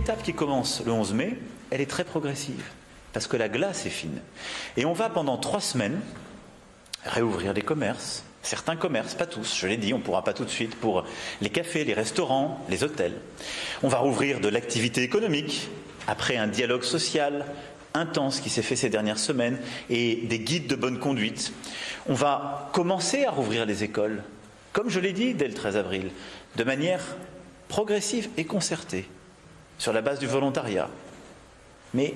étape qui commence le 11 mai, elle est très progressive, parce que la glace est fine. Et on va pendant 3 semaines réouvrir les commerces, certains commerces, pas tous, je l'ai dit, on ne pourra pas tout de suite, pour les cafés, les restaurants, les hôtels. On va rouvrir de l'activité économique, après un dialogue social intense qui s'est fait ces dernières semaines et des guides de bonne conduite. On va commencer à rouvrir les écoles, comme je l'ai dit, dès le 13 avril, de manière progressive et concertée, sur la base du volontariat, mais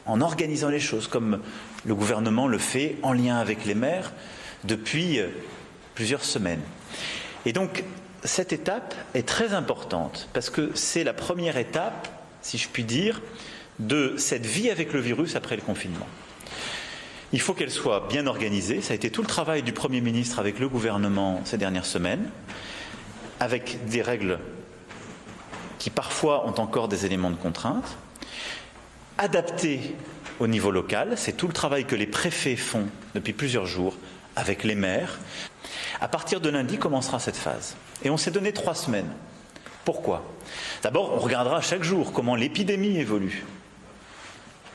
en organisant les choses, comme le gouvernement le fait en lien avec les maires depuis plusieurs semaines. Et donc, cette étape est très importante, parce que c'est la première étape, si je puis dire, de cette vie avec le virus après le confinement. Il faut qu'elle soit bien organisée. Ça a été tout le travail du Premier ministre avec le gouvernement ces dernières semaines, avec des règles qui parfois ont encore des éléments de contrainte, adaptées au niveau local. C'est tout le travail que les préfets font depuis plusieurs jours avec les maires. À partir de lundi commencera cette phase. Et on s'est donné 3 semaines. Pourquoi ? D'abord, on regardera chaque jour comment l'épidémie évolue,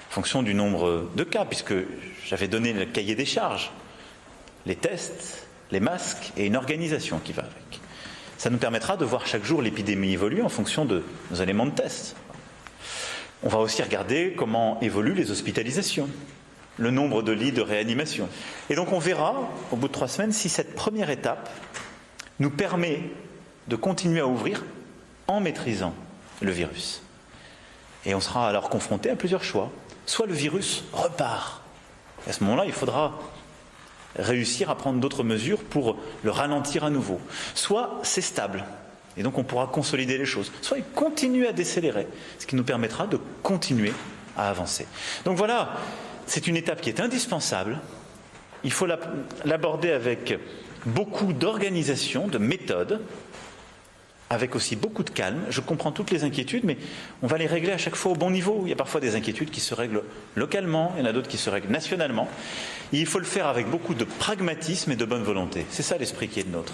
en fonction du nombre de cas, puisque j'avais donné le cahier des charges, les tests, les masques et une organisation qui va avec. Ça nous permettra de voir chaque jour l'épidémie évoluer en fonction de nos éléments de test. On va aussi regarder comment évoluent les hospitalisations, le nombre de lits de réanimation. Et donc on verra, au bout de 3 semaines, si cette première étape nous permet de continuer à ouvrir en maîtrisant le virus. Et on sera alors confronté à plusieurs choix. Soit le virus repart. À ce moment-là, il faudra réussir à prendre d'autres mesures pour le ralentir à nouveau. Soit c'est stable, et donc on pourra consolider les choses. Soit il continue à décélérer, ce qui nous permettra de continuer à avancer. Donc voilà, c'est une étape qui est indispensable. Il faut l'aborder avec beaucoup d'organisation, de méthode, avec aussi beaucoup de calme. Je comprends toutes les inquiétudes, mais on va les régler à chaque fois au bon niveau. Il y a parfois des inquiétudes qui se règlent localement, il y en a d'autres qui se règlent nationalement. Et il faut le faire avec beaucoup de pragmatisme et de bonne volonté. C'est ça l'esprit qui est le nôtre.